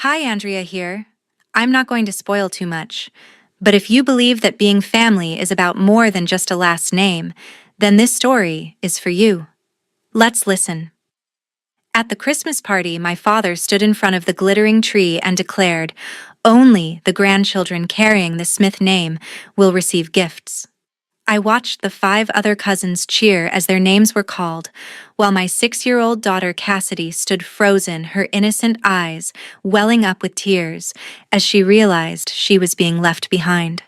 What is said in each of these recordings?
Hi, Andrea here. I'm not going to spoil too much, but if you believe that being family is about more than just a last name, then this story is for you. Let's listen. At the Christmas party, my father stood in front of the glittering tree and declared, "Only the grandchildren carrying the Smith name will receive gifts." I watched the 5 other cousins cheer as their names were called, while my 6-year-old daughter Cassidy stood frozen, her innocent eyes welling up with tears as she realized she was being left behind.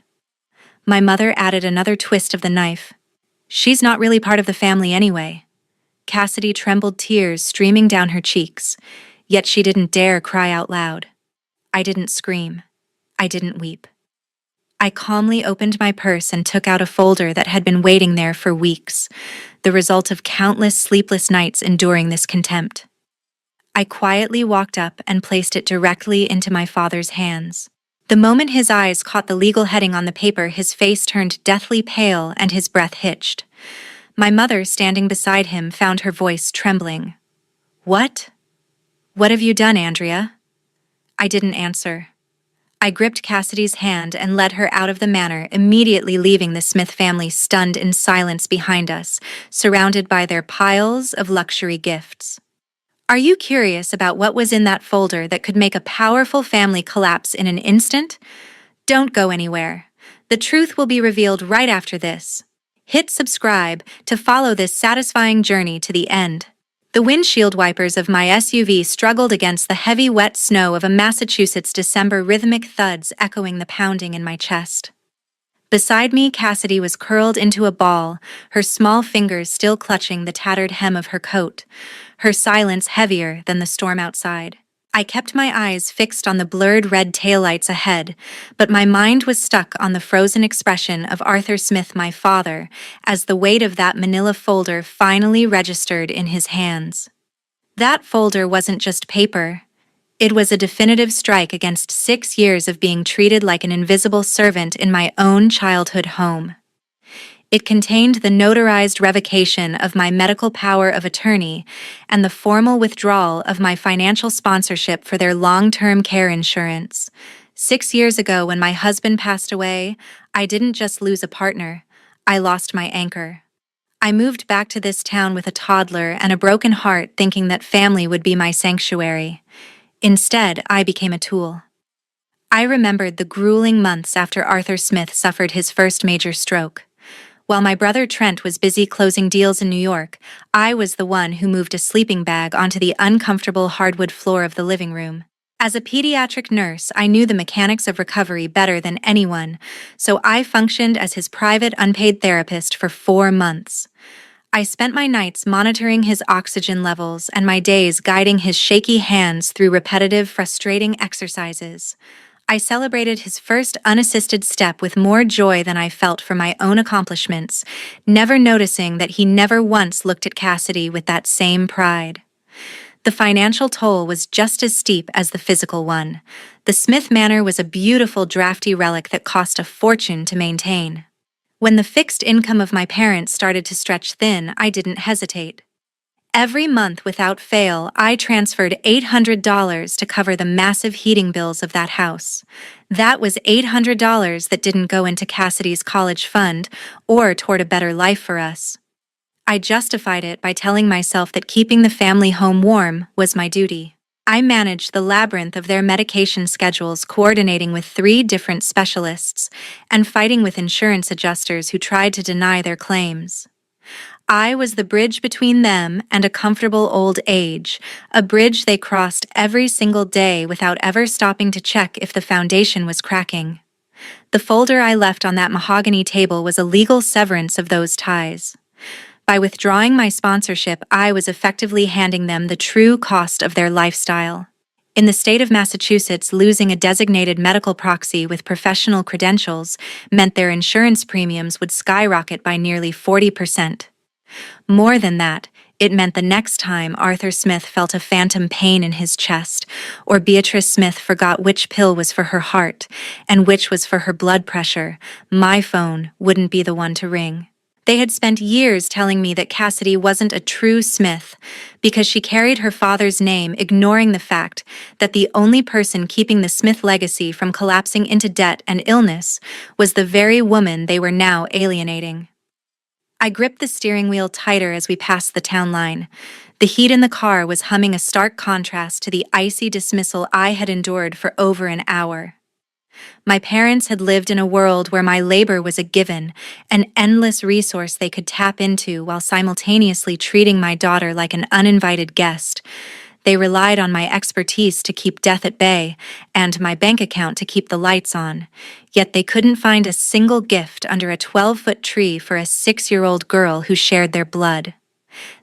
My mother added another twist of the knife. "She's not really part of the family anyway." Cassidy trembled, tears streaming down her cheeks, yet she didn't dare cry out loud. I didn't scream. I didn't weep. I calmly opened my purse and took out a folder that had been waiting there for weeks, the result of countless sleepless nights enduring this contempt. I quietly walked up and placed it directly into my father's hands. The moment his eyes caught the legal heading on the paper, his face turned deathly pale and his breath hitched. My mother, standing beside him, found her voice trembling. "What? What have you done, Andrea?" I didn't answer. I gripped Cassidy's hand and led her out of the manor, immediately leaving the Smith family stunned in silence behind us, surrounded by their piles of luxury gifts. Are you curious about what was in that folder that could make a powerful family collapse in an instant? Don't go anywhere. The truth will be revealed right after this. Hit subscribe to follow this satisfying journey to the end. The windshield wipers of my SUV struggled against the heavy, wet snow of a Massachusetts December, rhythmic thuds echoing the pounding in my chest. Beside me, Cassidy was curled into a ball, her small fingers still clutching the tattered hem of her coat, her silence heavier than the storm outside. I kept my eyes fixed on the blurred red taillights ahead, but my mind was stuck on the frozen expression of Arthur Smith, my father, as the weight of that manila folder finally registered in his hands. That folder wasn't just paper. It was a definitive strike against 6 years of being treated like an invisible servant in my own childhood home. It contained the notarized revocation of my medical power of attorney and the formal withdrawal of my financial sponsorship for their long-term care insurance. 6 years ago, when my husband passed away, I didn't just lose a partner, I lost my anchor. I moved back to this town with a toddler and a broken heart, thinking that family would be my sanctuary. Instead, I became a tool. I remembered the grueling months after Arthur Smith suffered his first major stroke. While my brother Trent was busy closing deals in New York, I was the one who moved a sleeping bag onto the uncomfortable hardwood floor of the living room. As a pediatric nurse, I knew the mechanics of recovery better than anyone, so I functioned as his private unpaid therapist for 4 months. I spent my nights monitoring his oxygen levels and my days guiding his shaky hands through repetitive, frustrating exercises. I celebrated his first unassisted step with more joy than I felt for my own accomplishments, never noticing that he never once looked at Cassidy with that same pride. The financial toll was just as steep as the physical one. The Smith Manor was a beautiful, drafty relic that cost a fortune to maintain. When the fixed income of my parents started to stretch thin, I didn't hesitate. Every month, without fail, I transferred $800 to cover the massive heating bills of that house. That was $800 that didn't go into Cassidy's college fund or toward a better life for us. I justified it by telling myself that keeping the family home warm was my duty. I managed the labyrinth of their medication schedules, coordinating with 3 different specialists and fighting with insurance adjusters who tried to deny their claims. I was the bridge between them and a comfortable old age, a bridge they crossed every single day without ever stopping to check if the foundation was cracking. The folder I left on that mahogany table was a legal severance of those ties. By withdrawing my sponsorship, I was effectively handing them the true cost of their lifestyle. In the state of Massachusetts, losing a designated medical proxy with professional credentials meant their insurance premiums would skyrocket by nearly 40%. More than that, it meant the next time Arthur Smith felt a phantom pain in his chest, or Beatrice Smith forgot which pill was for her heart and which was for her blood pressure, my phone wouldn't be the one to ring. They had spent years telling me that Cassidy wasn't a true Smith because she carried her father's name, ignoring the fact that the only person keeping the Smith legacy from collapsing into debt and illness was the very woman they were now alienating. I gripped the steering wheel tighter as we passed the town line. The heat in the car was humming, a stark contrast to the icy dismissal I had endured for over an hour. My parents had lived in a world where my labor was a given, an endless resource they could tap into while simultaneously treating my daughter like an uninvited guest. They relied on my expertise to keep death at bay and my bank account to keep the lights on, yet they couldn't find a single gift under a 12-foot tree for a 6-year-old girl who shared their blood.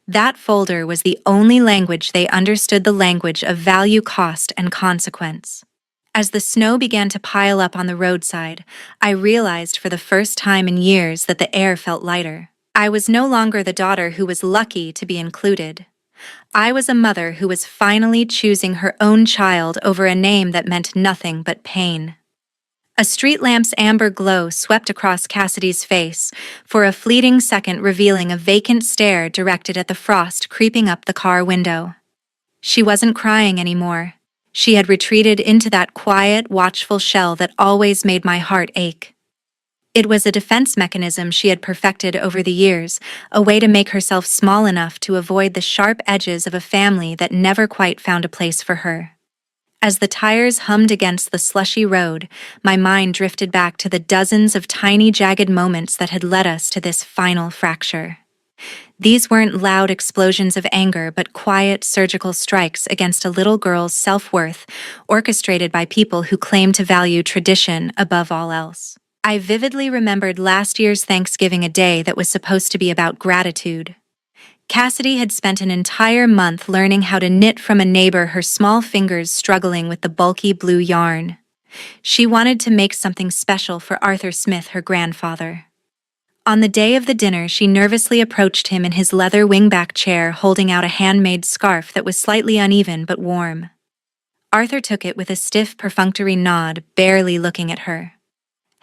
That folder was the only language they understood, the language of value, cost, and consequence. As the snow began to pile up on the roadside, I realized for the first time in years that the air felt lighter. I was no longer the daughter who was lucky to be included. I was a mother who was finally choosing her own child over a name that meant nothing but pain. A street lamp's amber glow swept across Cassidy's face, for a fleeting second revealing a vacant stare directed at the frost creeping up the car window. She wasn't crying anymore. She had retreated into that quiet, watchful shell that always made my heart ache. It was a defense mechanism she had perfected over the years, a way to make herself small enough to avoid the sharp edges of a family that never quite found a place for her. As the tires hummed against the slushy road, my mind drifted back to the dozens of tiny, jagged moments that had led us to this final fracture. These weren't loud explosions of anger, but quiet, surgical strikes against a little girl's self-worth, orchestrated by people who claimed to value tradition above all else. I vividly remembered last year's Thanksgiving, a day that was supposed to be about gratitude. Cassidy had spent an entire month learning how to knit from a neighbor, her small fingers struggling with the bulky blue yarn. She wanted to make something special for Arthur Smith, her grandfather. On the day of the dinner, she nervously approached him in his leather wingback chair, holding out a handmade scarf that was slightly uneven but warm. Arthur took it with a stiff, perfunctory nod, barely looking at her.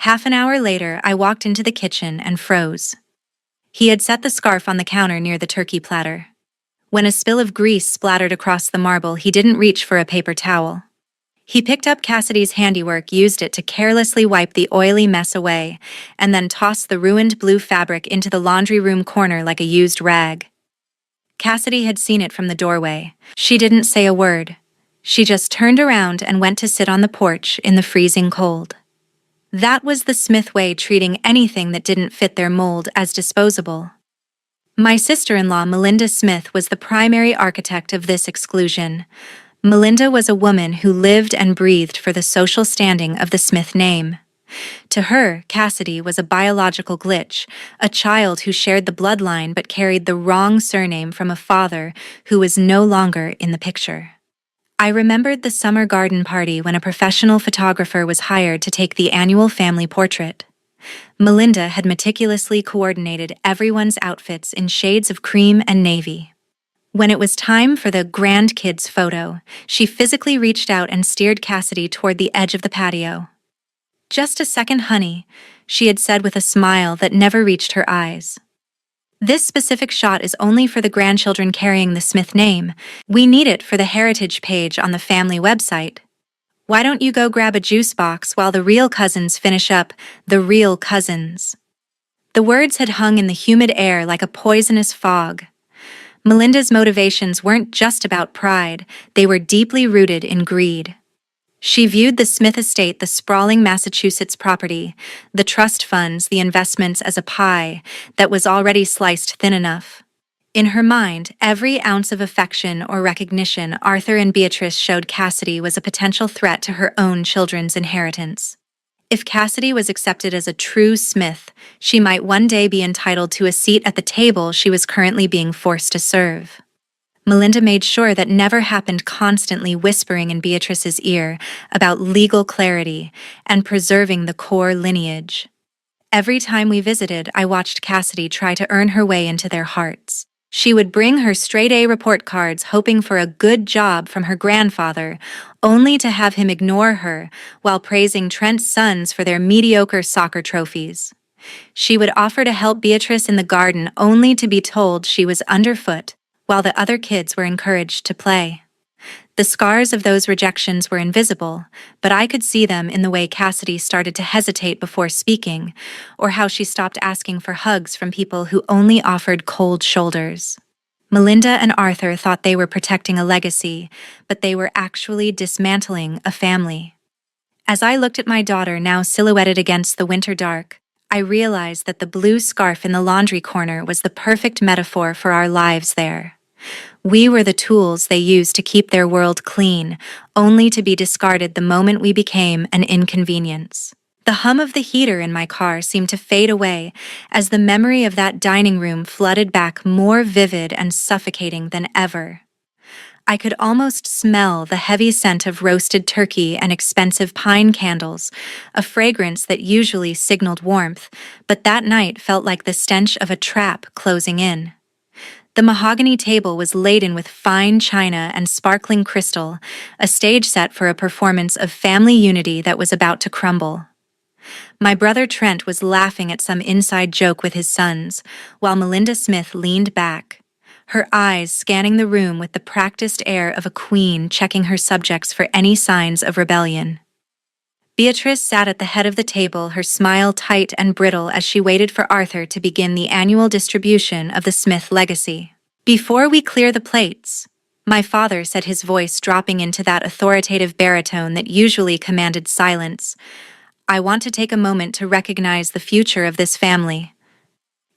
Half an hour later, I walked into the kitchen and froze. He had set the scarf on the counter near the turkey platter. When a spill of grease splattered across the marble, he didn't reach for a paper towel. He picked up Cassidy's handiwork, used it to carelessly wipe the oily mess away, and then tossed the ruined blue fabric into the laundry room corner like a used rag. Cassidy had seen it from the doorway. She didn't say a word. She just turned around and went to sit on the porch in the freezing cold. That was the Smith way, treating anything that didn't fit their mold as disposable. My sister-in-law, Melinda Smith, was the primary architect of this exclusion. Melinda was a woman who lived and breathed for the social standing of the Smith name. To her, Cassidy was a biological glitch, a child who shared the bloodline but carried the wrong surname from a father who was no longer in the picture. I remembered the summer garden party when a professional photographer was hired to take the annual family portrait. Melinda had meticulously coordinated everyone's outfits in shades of cream and navy. When it was time for the grandkids photo, she physically reached out and steered Cassidy toward the edge of the patio. "Just a second, honey," she had said with a smile that never reached her eyes. "This specific shot is only for the grandchildren carrying the Smith name. We need it for the heritage page on the family website. Why don't you go grab a juice box while the real cousins finish up the real cousins?" The words had hung in the humid air like a poisonous fog. Melinda's motivations weren't just about pride, they were deeply rooted in greed. She viewed the Smith estate, the sprawling Massachusetts property, the trust funds, the investments, as a pie that was already sliced thin enough. In her mind, every ounce of affection or recognition Arthur and Beatrice showed Cassidy was a potential threat to her own children's inheritance. If Cassidy was accepted as a true Smith, she might one day be entitled to a seat at the table she was currently being forced to serve. Melinda made sure that never happened, constantly whispering in Beatrice's ear about legal clarity and preserving the core lineage. Every time we visited, I watched Cassidy try to earn her way into their hearts. She would bring her straight-A report cards, hoping for a good job from her grandfather, only to have him ignore her while praising Trent's sons for their mediocre soccer trophies. She would offer to help Beatrice in the garden only to be told she was underfoot, while the other kids were encouraged to play. The scars of those rejections were invisible, but I could see them in the way Cassidy started to hesitate before speaking, or how she stopped asking for hugs from people who only offered cold shoulders. Melinda and Arthur thought they were protecting a legacy, but they were actually dismantling a family. As I looked at my daughter now silhouetted against the winter dark, I realized that the blue scarf in the laundry corner was the perfect metaphor for our lives there. We were the tools they used to keep their world clean, only to be discarded the moment we became an inconvenience. The hum of the heater in my car seemed to fade away as the memory of that dining room flooded back more vivid and suffocating than ever. I could almost smell the heavy scent of roasted turkey and expensive pine candles, a fragrance that usually signaled warmth, but that night felt like the stench of a trap closing in. The mahogany table was laden with fine china and sparkling crystal, a stage set for a performance of family unity that was about to crumble. My brother Trent was laughing at some inside joke with his sons, while Melinda Smith leaned back, her eyes scanning the room with the practiced air of a queen checking her subjects for any signs of rebellion. Beatrice sat at the head of the table, her smile tight and brittle as she waited for Arthur to begin the annual distribution of the Smith legacy. "Before we clear the plates," my father said, his voice dropping into that authoritative baritone that usually commanded silence, "I want to take a moment to recognize the future of this family."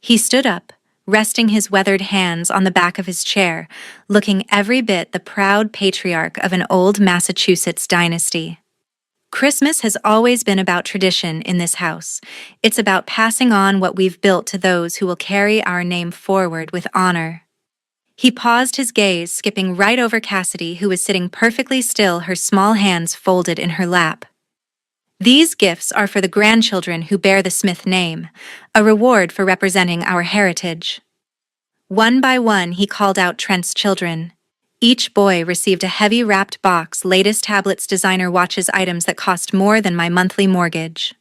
He stood up, resting his weathered hands on the back of his chair, looking every bit the proud patriarch of an old Massachusetts dynasty. "Christmas has always been about tradition in this house. It's about passing on what we've built to those who will carry our name forward with honor." He paused, his gaze skipping right over Cassidy, who was sitting perfectly still, her small hands folded in her lap. "These gifts are for the grandchildren who bear the Smith name, a reward for representing our heritage." One by one, he called out Trent's children. Each boy received a heavy wrapped box, latest tablets, designer watches, items that cost more than my monthly mortgage.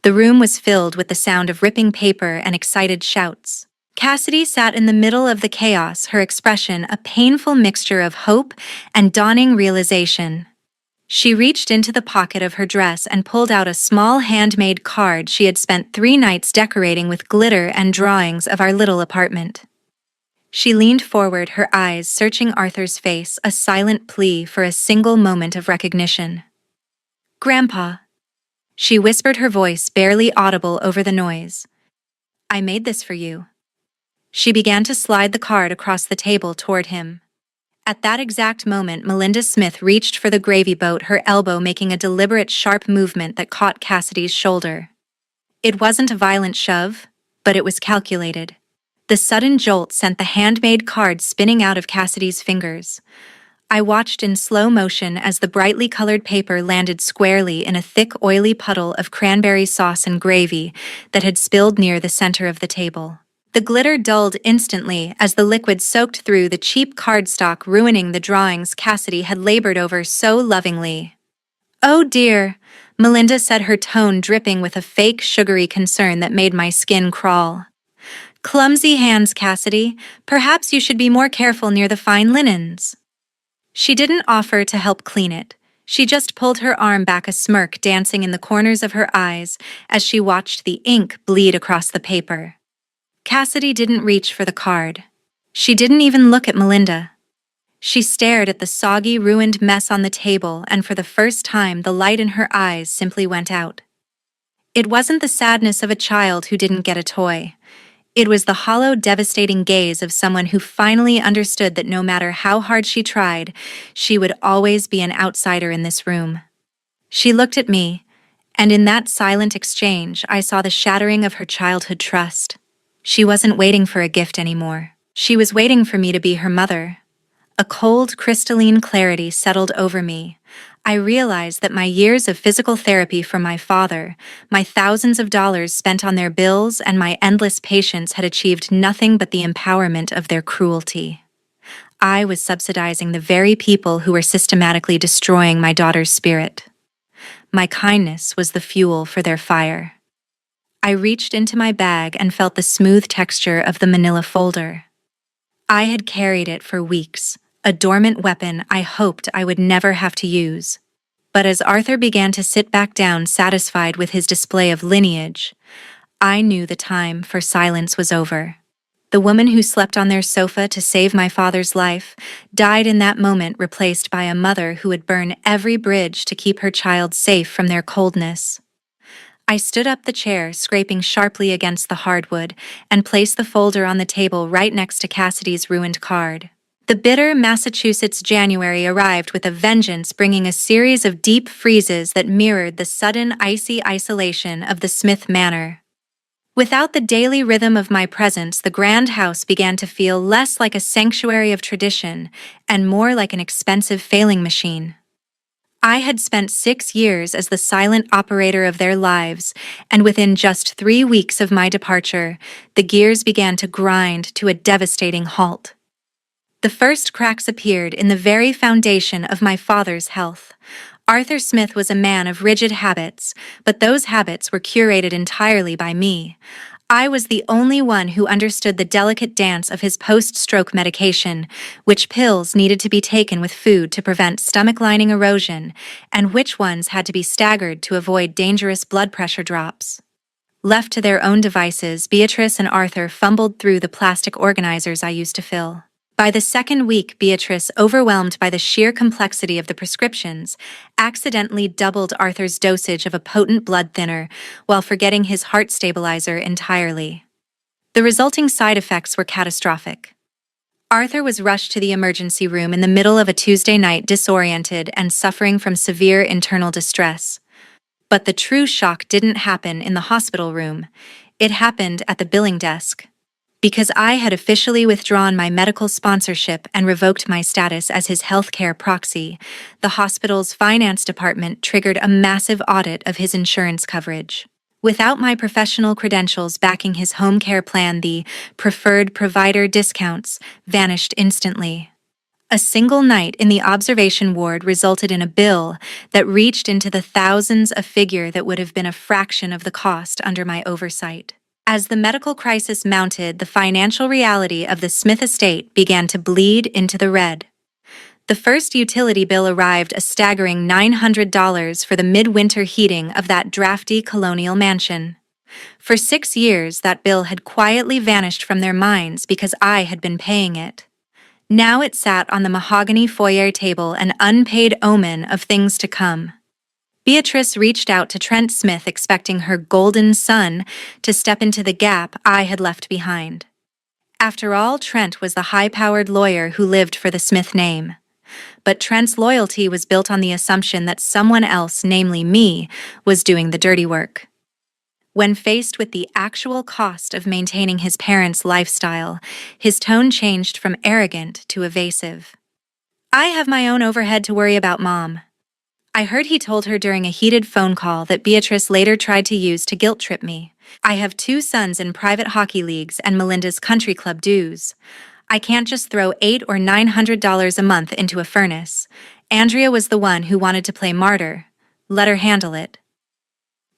The room was filled with the sound of ripping paper and excited shouts. Cassidy sat in the middle of the chaos, her expression a painful mixture of hope and dawning realization. She reached into the pocket of her dress and pulled out a small handmade card she had spent 3 nights decorating with glitter and drawings of our little apartment. She leaned forward, her eyes searching Arthur's face, a silent plea for a single moment of recognition. "Grandpa," she whispered, her voice barely audible over the noise, "I made this for you." She began to slide the card across the table toward him. At that exact moment, Melinda Smith reached for the gravy boat, her elbow making a deliberate, sharp movement that caught Cassidy's shoulder. It wasn't a violent shove, but it was calculated. The sudden jolt sent the handmade card spinning out of Cassidy's fingers. I watched in slow motion as the brightly colored paper landed squarely in a thick, oily puddle of cranberry sauce and gravy that had spilled near the center of the table. The glitter dulled instantly as the liquid soaked through the cheap cardstock, ruining the drawings Cassidy had labored over so lovingly. "Oh dear," Melinda said, her tone dripping with a fake sugary concern that made my skin crawl. "Clumsy hands, Cassidy. Perhaps you should be more careful near the fine linens." She didn't offer to help clean it. She just pulled her arm back, a smirk dancing in the corners of her eyes as she watched the ink bleed across the paper. Cassidy didn't reach for the card. She didn't even look at Melinda. She stared at the soggy, ruined mess on the table, and for the first time the light in her eyes simply went out. It wasn't the sadness of a child who didn't get a toy. It was the hollow, devastating gaze of someone who finally understood that no matter how hard she tried, she would always be an outsider in this room. She looked at me, and in that silent exchange, I saw the shattering of her childhood trust. She wasn't waiting for a gift anymore. She was waiting for me to be her mother. A cold, crystalline clarity settled over me. I realized that my years of physical therapy from my father, my thousands of dollars spent on their bills, and my endless patience had achieved nothing but the empowerment of their cruelty. I was subsidizing the very people who were systematically destroying my daughter's spirit. My kindness was the fuel for their fire. I reached into my bag and felt the smooth texture of the manila folder. I had carried it for weeks, a dormant weapon I hoped I would never have to use. But as Arthur began to sit back down satisfied with his display of lineage, I knew the time for silence was over. The woman who slept on their sofa to save my father's life died in that moment, replaced by a mother who would burn every bridge to keep her child safe from their coldness. I stood up the chair, scraping sharply against the hardwood, and placed the folder on the table right next to Cassidy's ruined card. The bitter Massachusetts January arrived with a vengeance, bringing a series of deep freezes that mirrored the sudden icy isolation of the Smith Manor. Without the daily rhythm of my presence, the grand house began to feel less like a sanctuary of tradition and more like an expensive failing machine. I had spent 6 years as the silent operator of their lives, and within just 3 weeks of my departure, the gears began to grind to a devastating halt. The first cracks appeared in the very foundation of my father's health. Arthur Smith was a man of rigid habits, but those habits were curated entirely by me. I was the only one who understood the delicate dance of his post-stroke medication, which pills needed to be taken with food to prevent stomach lining erosion, and which ones had to be staggered to avoid dangerous blood pressure drops. Left to their own devices, Beatrice and Arthur fumbled through the plastic organizers I used to fill. By the second week, Beatrice, overwhelmed by the sheer complexity of the prescriptions, accidentally doubled Arthur's dosage of a potent blood thinner while forgetting his heart stabilizer entirely. The resulting side effects were catastrophic. Arthur was rushed to the emergency room in the middle of a Tuesday night, disoriented and suffering from severe internal distress. But the true shock didn't happen in the hospital room. It happened at the billing desk. Because I had officially withdrawn my medical sponsorship and revoked my status as his healthcare proxy, the hospital's finance department triggered a massive audit of his insurance coverage. Without my professional credentials backing his home care plan, the preferred provider discounts vanished instantly. A single night in the observation ward resulted in a bill that reached into the thousands, a figure that would have been a fraction of the cost under my oversight. As the medical crisis mounted, the financial reality of the Smith estate began to bleed into the red. The first utility bill arrived, a staggering $900 for the midwinter heating of that drafty colonial mansion. For 6 years, that bill had quietly vanished from their minds because I had been paying it. Now it sat on the mahogany foyer table, an unpaid omen of things to come. Beatrice reached out to Trent Smith, expecting her golden son to step into the gap I had left behind. After all, Trent was the high-powered lawyer who lived for the Smith name. But Trent's loyalty was built on the assumption that someone else, namely me, was doing the dirty work. When faced with the actual cost of maintaining his parents' lifestyle, his tone changed from arrogant to evasive. "I have my own overhead to worry about, Mom." I heard he told her during a heated phone call that Beatrice later tried to use to guilt-trip me. "I have 2 sons in private hockey leagues and Melinda's country club dues. I can't just throw $800 or $900 a month into a furnace. Andrea was the one who wanted to play martyr. Let her handle it."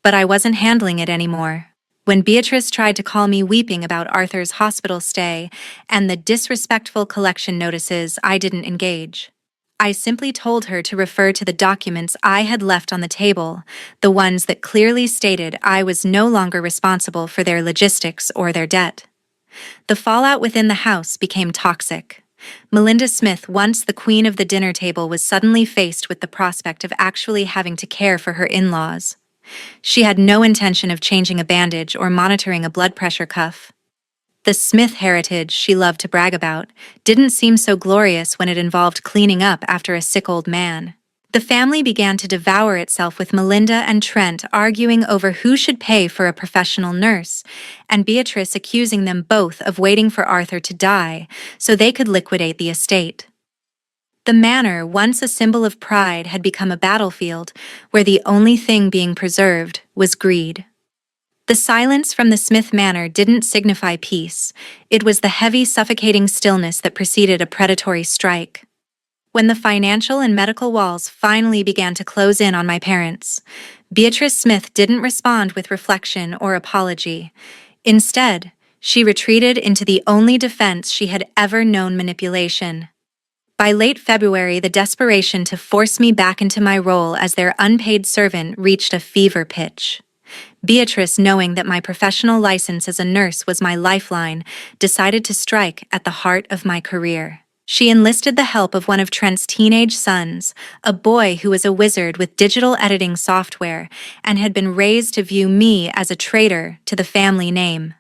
But I wasn't handling it anymore. When Beatrice tried to call me weeping about Arthur's hospital stay and the disrespectful collection notices, I didn't engage. I simply told her to refer to the documents I had left on the table, the ones that clearly stated I was no longer responsible for their logistics or their debt. The fallout within the house became toxic. Melinda Smith, once the queen of the dinner table, was suddenly faced with the prospect of actually having to care for her in-laws. She had no intention of changing a bandage or monitoring a blood pressure cuff. The Smith heritage she loved to brag about didn't seem so glorious when it involved cleaning up after a sick old man. The family began to devour itself, with Melinda and Trent arguing over who should pay for a professional nurse, and Beatrice accusing them both of waiting for Arthur to die so they could liquidate the estate. The manor, once a symbol of pride, had become a battlefield where the only thing being preserved was greed. The silence from the Smith Manor didn't signify peace. It was the heavy, suffocating stillness that preceded a predatory strike. When the financial and medical walls finally began to close in on my parents, Beatrice Smith didn't respond with reflection or apology. Instead, she retreated into the only defense she had ever known: manipulation. By late February, the desperation to force me back into my role as their unpaid servant reached a fever pitch. Beatrice, knowing that my professional license as a nurse was my lifeline, decided to strike at the heart of my career. She enlisted the help of one of Trent's teenage sons, a boy who was a wizard with digital editing software and had been raised to view me as a traitor to the family name.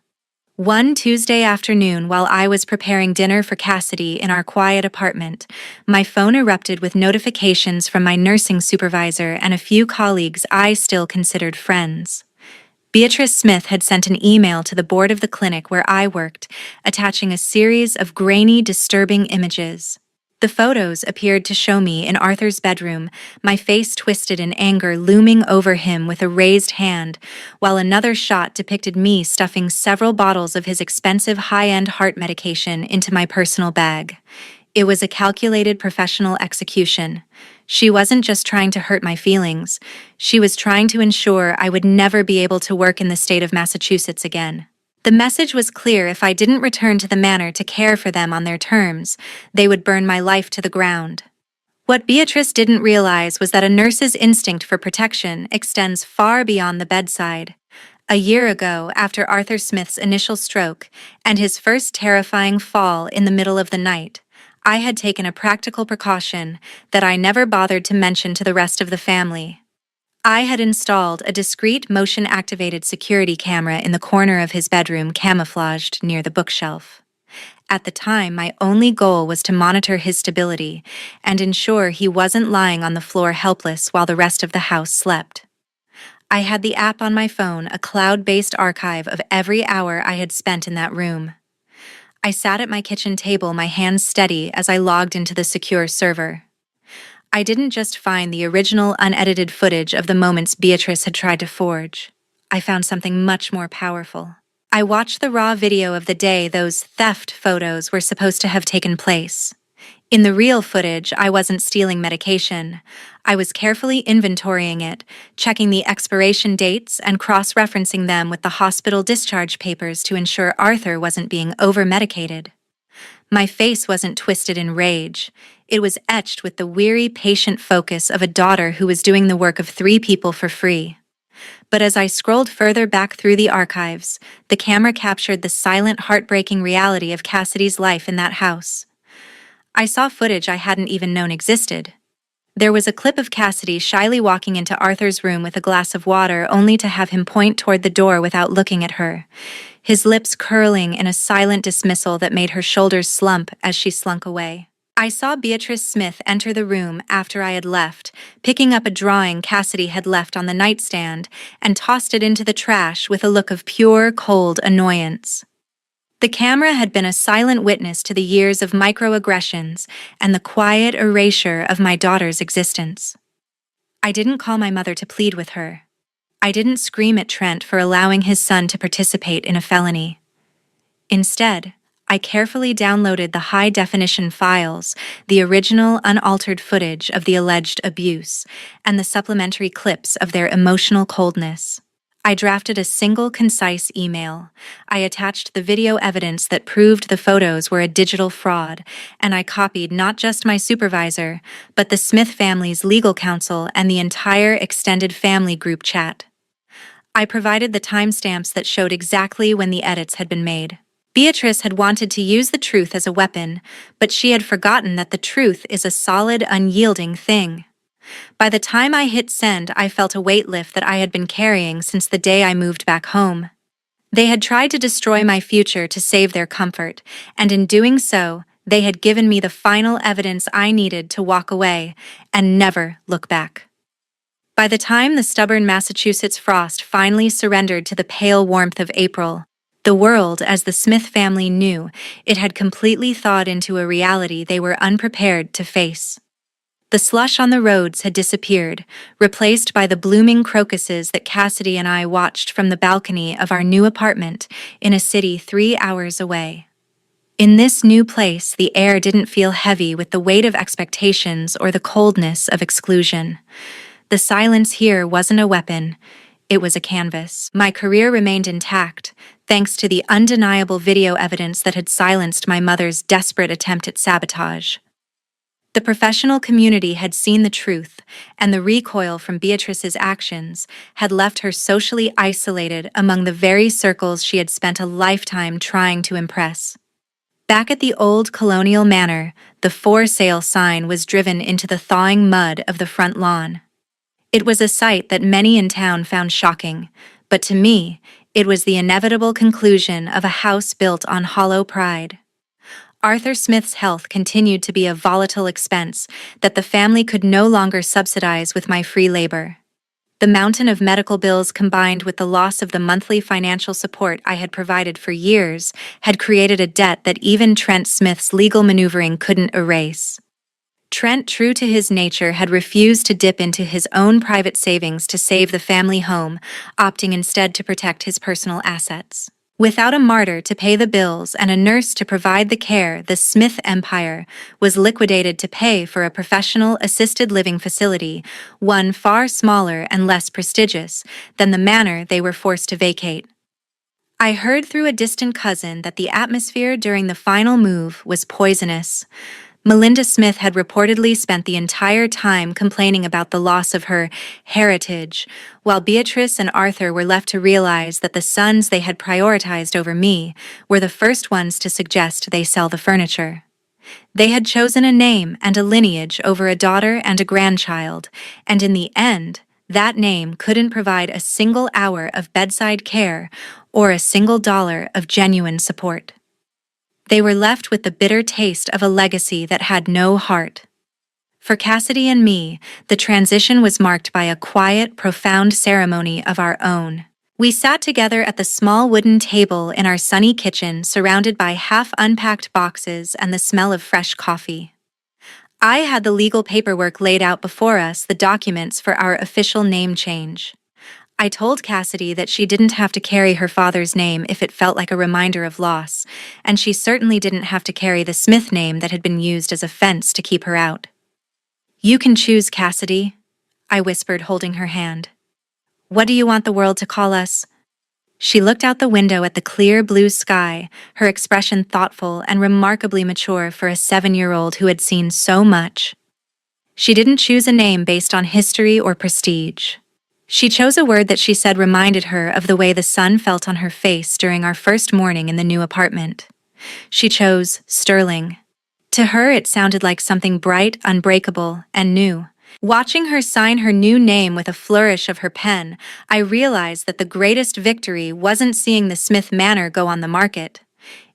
One Tuesday afternoon, while I was preparing dinner for Cassidy in our quiet apartment, my phone erupted with notifications from my nursing supervisor and a few colleagues I still considered friends. Beatrice Smith had sent an email to the board of the clinic where I worked, attaching a series of grainy, disturbing images. The photos appeared to show me in Arthur's bedroom, my face twisted in anger, looming over him with a raised hand, while another shot depicted me stuffing several bottles of his expensive high-end heart medication into my personal bag. It was a calculated professional execution. She wasn't just trying to hurt my feelings. She was trying to ensure I would never be able to work in the state of Massachusetts again. The message was clear: if I didn't return to the manor to care for them on their terms, they would burn my life to the ground. What Beatrice didn't realize was that a nurse's instinct for protection extends far beyond the bedside. A year ago, after Arthur Smith's initial stroke and his first terrifying fall in the middle of the night, I had taken a practical precaution that I never bothered to mention to the rest of the family. I had installed a discreet motion-activated security camera in the corner of his bedroom, camouflaged near the bookshelf. At the time, my only goal was to monitor his stability and ensure he wasn't lying on the floor helpless while the rest of the house slept. I had the app on my phone, a cloud-based archive of every hour I had spent in that room. I sat at my kitchen table, my hands steady as I logged into the secure server. I didn't just find the original unedited footage of the moments Beatrice had tried to forge. I found something much more powerful. I watched the raw video of the day those theft photos were supposed to have taken place. In the real footage, I wasn't stealing medication. I was carefully inventorying it, checking the expiration dates and cross-referencing them with the hospital discharge papers to ensure Arthur wasn't being over-medicated. My face wasn't twisted in rage. It was etched with the weary, patient focus of a daughter who was doing the work of 3 people for free. But as I scrolled further back through the archives, the camera captured the silent, heartbreaking reality of Cassidy's life in that house. I saw footage I hadn't even known existed. There was a clip of Cassidy shyly walking into Arthur's room with a glass of water, only to have him point toward the door without looking at her, his lips curling in a silent dismissal that made her shoulders slump as she slunk away. I saw Beatrice Smith enter the room after I had left, picking up a drawing Cassidy had left on the nightstand and tossed it into the trash with a look of pure, cold annoyance. The camera had been a silent witness to the years of microaggressions and the quiet erasure of my daughter's existence. I didn't call my mother to plead with her. I didn't scream at Trent for allowing his son to participate in a felony. Instead, I carefully downloaded the high-definition files, the original unaltered footage of the alleged abuse, and the supplementary clips of their emotional coldness. I drafted a single, concise email. I attached the video evidence that proved the photos were a digital fraud, and I copied not just my supervisor, but the Smith family's legal counsel and the entire extended family group chat. I provided the timestamps that showed exactly when the edits had been made. Beatrice had wanted to use the truth as a weapon, but she had forgotten that the truth is a solid, unyielding thing. By the time I hit send, I felt a weight lift that I had been carrying since the day I moved back home. They had tried to destroy my future to save their comfort, and in doing so, they had given me the final evidence I needed to walk away and never look back. By the time the stubborn Massachusetts frost finally surrendered to the pale warmth of April, the world, as the Smith family knew, it had completely thawed into a reality they were unprepared to face. The slush on the roads had disappeared, replaced by the blooming crocuses that Cassidy and I watched from the balcony of our new apartment in a city 3 hours away. In this new place, the air didn't feel heavy with the weight of expectations or the coldness of exclusion. The silence here wasn't a weapon, it was a canvas. My career remained intact, thanks to the undeniable video evidence that had silenced my mother's desperate attempt at sabotage. The professional community had seen the truth, and the recoil from Beatrice's actions had left her socially isolated among the very circles she had spent a lifetime trying to impress. Back at the old colonial manor, the for sale sign was driven into the thawing mud of the front lawn. It was a sight that many in town found shocking, but to me, it was the inevitable conclusion of a house built on hollow pride. Arthur Smith's health continued to be a volatile expense that the family could no longer subsidize with my free labor. The mountain of medical bills combined with the loss of the monthly financial support I had provided for years had created a debt that even Trent Smith's legal maneuvering couldn't erase. Trent, true to his nature, had refused to dip into his own private savings to save the family home, opting instead to protect his personal assets. Without a martyr to pay the bills and a nurse to provide the care, the Smith empire was liquidated to pay for a professional assisted living facility, one far smaller and less prestigious than the manor they were forced to vacate. I heard through a distant cousin that the atmosphere during the final move was poisonous. Melinda Smith had reportedly spent the entire time complaining about the loss of her heritage, while Beatrice and Arthur were left to realize that the sons they had prioritized over me were the first ones to suggest they sell the furniture. They had chosen a name and a lineage over a daughter and a grandchild, and in the end, that name couldn't provide a single hour of bedside care or a single dollar of genuine support. They were left with the bitter taste of a legacy that had no heart. For Cassidy and me, the transition was marked by a quiet, profound ceremony of our own. We sat together at the small wooden table in our sunny kitchen, surrounded by half-unpacked boxes and the smell of fresh coffee. I had the legal paperwork laid out before us, the documents for our official name change. I told Cassidy that she didn't have to carry her father's name if it felt like a reminder of loss, and she certainly didn't have to carry the Smith name that had been used as a fence to keep her out. "You can choose, Cassidy," I whispered, holding her hand. "What do you want the world to call us?" She looked out the window at the clear blue sky, her expression thoughtful and remarkably mature for a 7-year-old who had seen so much. She didn't choose a name based on history or prestige. She chose a word that she said reminded her of the way the sun felt on her face during our first morning in the new apartment. She chose Sterling. To her, it sounded like something bright, unbreakable, and new. Watching her sign her new name with a flourish of her pen, I realized that the greatest victory wasn't seeing the Smith Manor go on the market.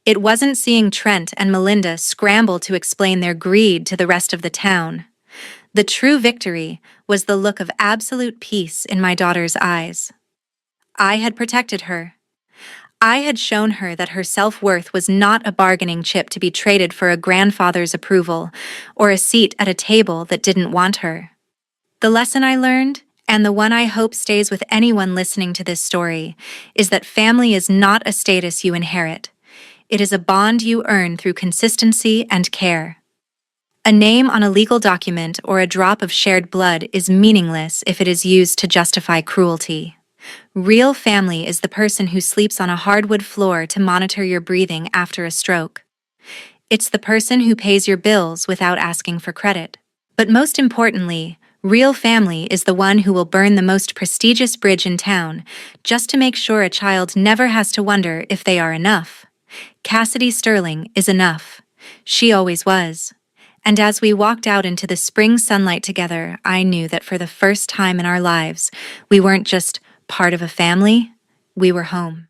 It wasn't seeing Trent and Melinda scramble to explain their greed to the rest of the town. The true victory was the look of absolute peace in my daughter's eyes. I had protected her. I had shown her that her self-worth was not a bargaining chip to be traded for a grandfather's approval or a seat at a table that didn't want her. The lesson I learned, and the one I hope stays with anyone listening to this story, is that family is not a status you inherit. It is a bond you earn through consistency and care. A name on a legal document or a drop of shared blood is meaningless if it is used to justify cruelty. Real family is the person who sleeps on a hardwood floor to monitor your breathing after a stroke. It's the person who pays your bills without asking for credit. But most importantly, real family is the one who will burn the most prestigious bridge in town just to make sure a child never has to wonder if they are enough. Cassidy Sterling is enough. She always was. And as we walked out into the spring sunlight together, I knew that for the first time in our lives, we weren't just part of a family, we were home.